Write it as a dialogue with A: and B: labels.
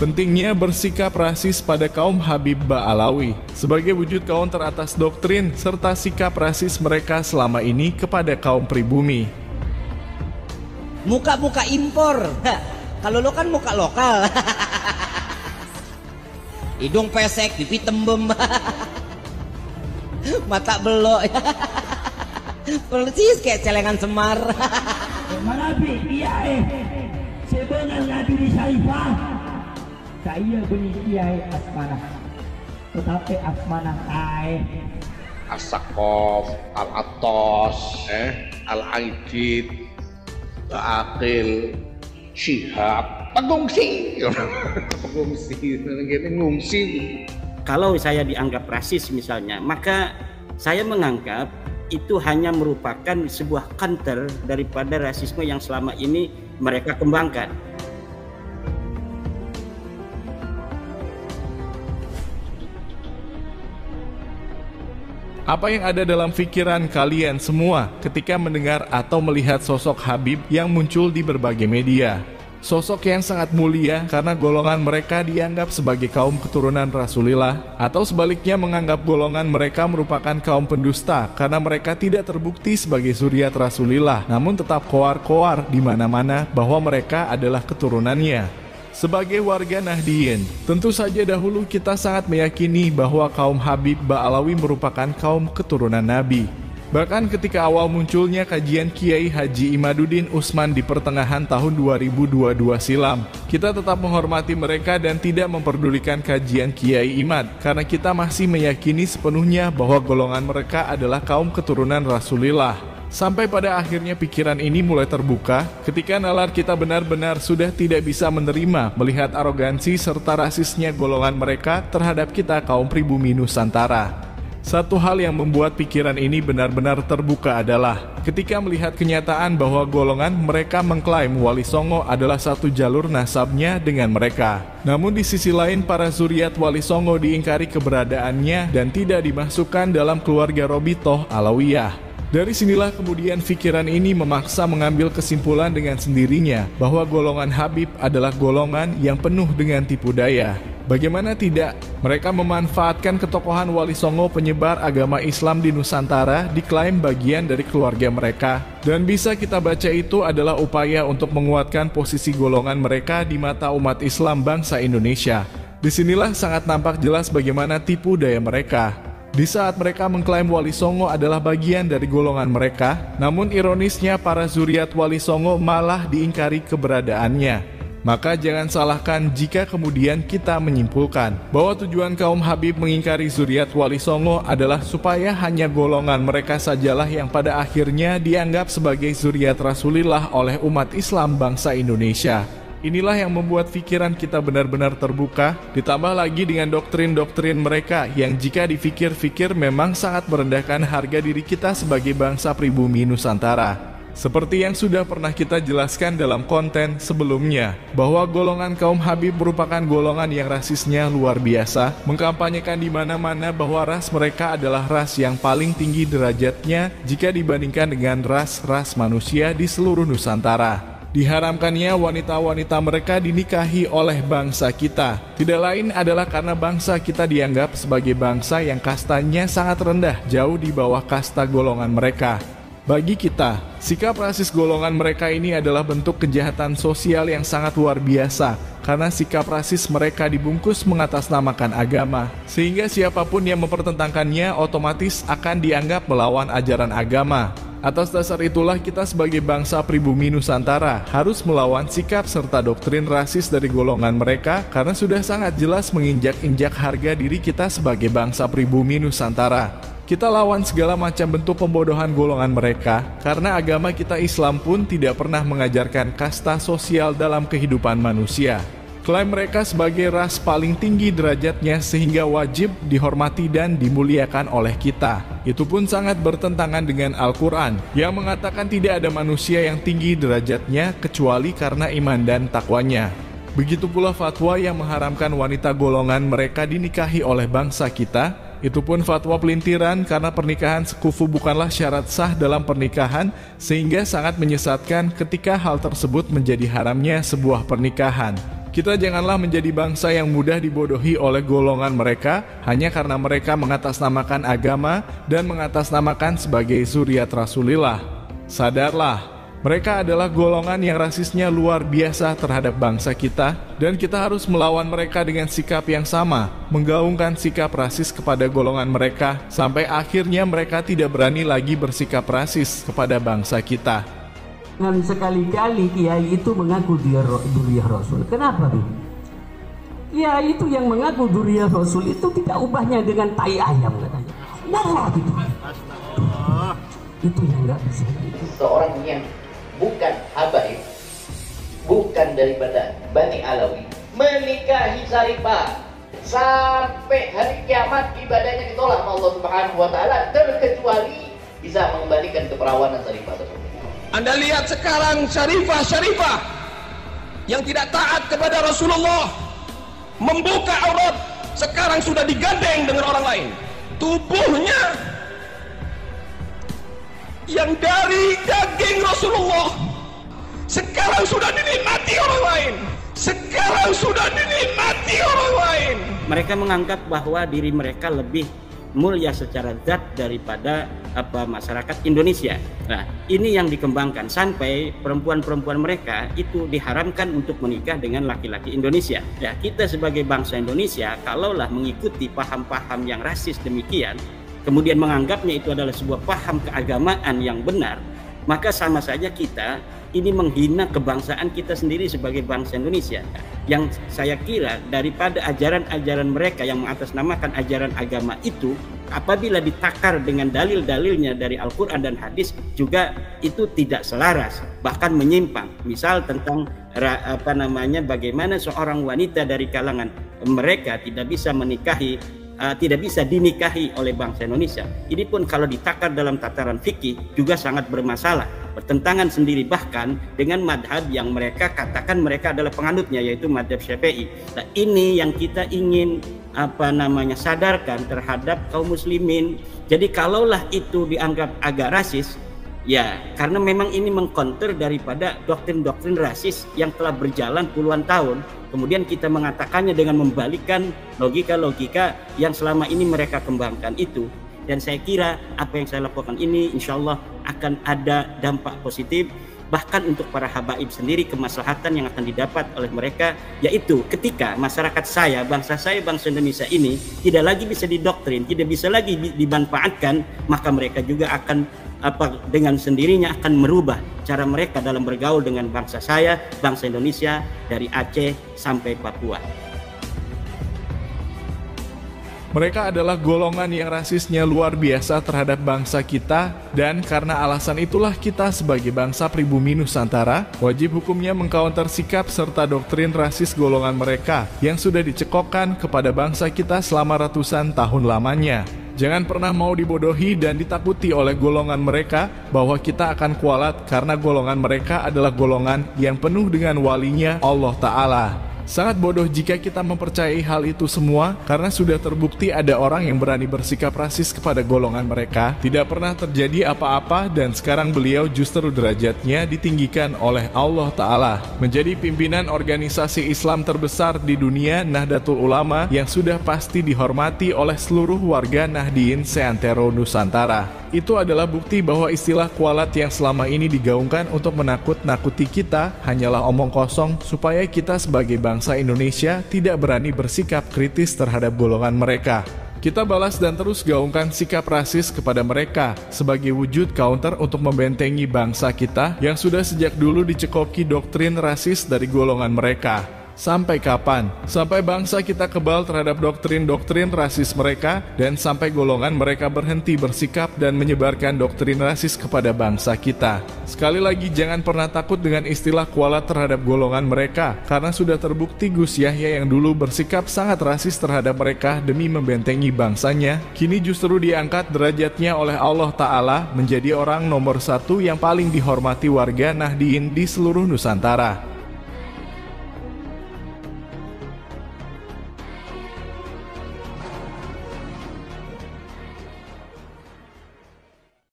A: pentingnya bersikap rasis pada kaum Habib Ba'alawi sebagai wujud counter atas doktrin serta sikap rasis mereka selama ini kepada kaum pribumi.
B: Muka-muka impor, kalau lo kan muka lokal. Hidung pesek, pipi tembem, mata belok, persis kayak celengan Semar.
C: Manabi kiai sebenarnya Nabi Syarifah saya beri kiai asmanah, tetapi asmanah
D: As-Sakof, Al-Atos, Al-Aidid, Akil, Syihab, pengungsi. Ngungsi.
E: Kalau saya dianggap rasis misalnya, maka saya menganggap itu hanya merupakan sebuah counter daripada rasisme yang selama ini mereka kembangkan.
A: Apa yang ada dalam pikiran kalian semua ketika mendengar atau melihat sosok Habib yang muncul di berbagai media? Sosok yang sangat mulia karena golongan mereka dianggap sebagai kaum keturunan Rasulullah, atau sebaliknya menganggap golongan mereka merupakan kaum pendusta karena mereka tidak terbukti sebagai zuriat Rasulullah, namun tetap koar-koar di mana-mana bahwa mereka adalah keturunannya. Sebagai warga Nahdiyin, tentu saja dahulu kita sangat meyakini bahwa kaum Habib Ba'alawi merupakan kaum keturunan Nabi. Bahkan ketika awal munculnya kajian Kiai Haji Imaduddin Usman di pertengahan tahun 2022 silam, kita tetap menghormati mereka dan tidak memperdulikan kajian Kiai Imad, karena kita masih meyakini sepenuhnya bahwa golongan mereka adalah kaum keturunan Rasulullah. Sampai pada akhirnya pikiran ini mulai terbuka ketika nalar kita benar-benar sudah tidak bisa menerima melihat arogansi serta rasisnya golongan mereka terhadap kita kaum pribumi Nusantara. Satu hal yang membuat pikiran ini benar-benar terbuka adalah ketika melihat kenyataan bahwa golongan mereka mengklaim Wali Songo adalah satu jalur nasabnya dengan mereka. Namun di sisi lain para zuriat Wali Songo diingkari keberadaannya dan tidak dimasukkan dalam keluarga Robitoh Alawiyah. Dari sinilah kemudian pikiran ini memaksa mengambil kesimpulan dengan sendirinya bahwa golongan Habib adalah golongan yang penuh dengan tipu daya. Bagaimana tidak, mereka memanfaatkan ketokohan Wali Songo penyebar agama Islam di Nusantara diklaim bagian dari keluarga mereka. Dan bisa kita baca itu adalah upaya untuk menguatkan posisi golongan mereka di mata umat Islam bangsa Indonesia. Disinilah sangat nampak jelas bagaimana tipu daya mereka. Di saat mereka mengklaim Wali Songo adalah bagian dari golongan mereka, namun ironisnya para zuriat Wali Songo malah diingkari keberadaannya. Maka jangan salahkan jika kemudian kita menyimpulkan bahwa tujuan kaum Habib mengingkari zuriat Wali Songo adalah supaya hanya golongan mereka sajalah yang pada akhirnya dianggap sebagai zuriat Rasulullah oleh umat Islam bangsa Indonesia. Inilah yang membuat pikiran kita benar-benar terbuka, ditambah lagi dengan doktrin-doktrin mereka yang jika dipikir-pikir memang sangat merendahkan harga diri kita sebagai bangsa pribumi Nusantara. Seperti yang sudah pernah kita jelaskan dalam konten sebelumnya, bahwa golongan kaum Habib merupakan golongan yang rasisnya luar biasa, mengkampanyekan di mana-mana bahwa ras mereka adalah ras yang paling tinggi derajatnya jika dibandingkan dengan ras-ras manusia di seluruh Nusantara. Diharamkannya wanita-wanita mereka dinikahi oleh bangsa kita. Tidak lain adalah karena bangsa kita dianggap sebagai bangsa yang kastanya sangat rendah, jauh di bawah kasta golongan mereka. Bagi kita, sikap rasis golongan mereka ini adalah bentuk kejahatan sosial yang sangat luar biasa, karena sikap rasis mereka dibungkus mengatasnamakan agama, sehingga siapapun yang mempertentangkannya otomatis akan dianggap melawan ajaran agama. Atas dasar itulah kita sebagai bangsa pribumi Nusantara harus melawan sikap serta doktrin rasis dari golongan mereka karena sudah sangat jelas menginjak-injak harga diri kita sebagai bangsa pribumi Nusantara. Kita lawan segala macam bentuk pembodohan golongan mereka karena agama kita Islam pun tidak pernah mengajarkan kasta sosial dalam kehidupan manusia. Klaim mereka sebagai ras paling tinggi derajatnya sehingga wajib dihormati dan dimuliakan oleh kita. Itu pun sangat bertentangan dengan Al-Quran yang mengatakan tidak ada manusia yang tinggi derajatnya kecuali karena iman dan takwanya. Begitu pula fatwa yang mengharamkan wanita golongan mereka dinikahi oleh bangsa kita. Itu pun fatwa pelintiran karena pernikahan sekufu bukanlah syarat sah dalam pernikahan sehingga sangat menyesatkan ketika hal tersebut menjadi haramnya sebuah pernikahan. Kita janganlah menjadi bangsa yang mudah dibodohi oleh golongan mereka hanya karena mereka mengatasnamakan agama dan mengatasnamakan sebagai zuriat Rasulillah. Sadarlah, mereka adalah golongan yang rasisnya luar biasa terhadap bangsa kita, dan kita harus melawan mereka dengan sikap yang sama, menggaungkan sikap rasis kepada golongan mereka, sampai akhirnya mereka tidak berani lagi bersikap rasis kepada bangsa kita.
C: Dan sekali-kali kiai itu mengaku dia duriyah Rasul. Kenapa, Bi? Kiai itu yang mengaku duriyah Rasul itu tidak ubahnya dengan tai ayam katanya. Wallah itu. Itu yang nggak bisa.
F: Seorang yang bukan habaib, bukan daripada Bani Alawi, menikahi Syarifah sampai hari kiamat ibadahnya ditolak sama Allah Subhanahu wa taala, terkecuali bisa mengembalikan keperawanan Syarifah tersebut.
G: Anda lihat sekarang syarifah yang tidak taat kepada Rasulullah membuka aurat, sekarang sudah digandeng dengan orang lain. Tubuhnya yang dari daging Rasulullah sekarang sudah dinikmati orang lain. Sekarang sudah dinikmati orang lain.
E: Mereka menganggap bahwa diri mereka lebih mulia secara zat daripada masyarakat Indonesia. Nah, ini yang dikembangkan sampai perempuan-perempuan mereka itu diharamkan untuk menikah dengan laki-laki Indonesia. Ya, kita sebagai bangsa Indonesia kalaulah mengikuti paham-paham yang rasis demikian, kemudian menganggapnya itu adalah sebuah paham keagamaan yang benar, maka sama saja kita ini menghina kebangsaan kita sendiri sebagai bangsa Indonesia. Yang saya kira daripada ajaran-ajaran mereka yang mengatasnamakan ajaran agama itu, apabila ditakar dengan dalil-dalilnya dari Al-Quran dan hadis, juga itu tidak selaras, bahkan menyimpang. Misal tentang bagaimana seorang wanita dari kalangan mereka tidak bisa dinikahi oleh bangsa Indonesia. Ini pun kalau ditakar dalam tataran fikih juga sangat bermasalah, bertentangan sendiri bahkan dengan madhab yang mereka katakan mereka adalah penganutnya, yaitu madhab Syafi'i. Nah, ini yang kita ingin sadarkan terhadap kaum muslimin. Jadi kalaulah itu dianggap agak rasis, ya karena memang ini mengcounter daripada doktrin-doktrin rasis yang telah berjalan puluhan tahun. Kemudian kita mengatakannya dengan membalikkan logika-logika yang selama ini mereka kembangkan itu. Dan saya kira apa yang saya lakukan ini insya Allah akan ada dampak positif, bahkan untuk para habaib sendiri, kemaslahatan yang akan didapat oleh mereka, yaitu ketika masyarakat saya, bangsa Indonesia ini tidak lagi bisa didoktrin, tidak bisa lagi dimanfaatkan, maka mereka juga akan dengan sendirinya akan merubah cara mereka dalam bergaul dengan bangsa saya, bangsa Indonesia, dari Aceh sampai Papua.
A: Mereka adalah golongan yang rasisnya luar biasa terhadap bangsa kita, dan karena alasan itulah kita sebagai bangsa pribumi Nusantara wajib hukumnya mengcounter sikap serta doktrin rasis golongan mereka yang sudah dicekokkan kepada bangsa kita selama ratusan tahun lamanya. Jangan pernah mau dibodohi dan ditakuti oleh golongan mereka bahwa kita akan kualat, karena golongan mereka adalah golongan yang penuh dengan walinya Allah Ta'ala. Sangat bodoh jika kita mempercayai hal itu semua, karena sudah terbukti ada orang yang berani bersikap rasis kepada golongan mereka. Tidak pernah terjadi apa-apa, dan sekarang beliau justru derajatnya ditinggikan oleh Allah Ta'ala menjadi pimpinan organisasi Islam terbesar di dunia, Nahdlatul Ulama, yang sudah pasti dihormati oleh seluruh warga Nahdien seantero Nusantara. Itu adalah bukti bahwa istilah kualat yang selama ini digaungkan untuk menakut-nakuti kita hanyalah omong kosong, supaya kita sebagai bangsa Indonesia tidak berani bersikap kritis terhadap golongan mereka. Kita balas dan terus gaungkan sikap rasis kepada mereka sebagai wujud counter untuk membentengi bangsa kita yang sudah sejak dulu dicekoki doktrin rasis dari golongan mereka. Sampai kapan? Sampai bangsa kita kebal terhadap doktrin-doktrin rasis mereka, dan sampai golongan mereka berhenti bersikap dan menyebarkan doktrin rasis kepada bangsa kita. Sekali lagi, jangan pernah takut dengan istilah kualat terhadap golongan mereka, karena sudah terbukti Gus Yahya yang dulu bersikap sangat rasis terhadap mereka demi membentengi bangsanya, kini justru diangkat derajatnya oleh Allah Ta'ala menjadi orang nomor 1 yang paling dihormati warga Nahdien di seluruh Nusantara.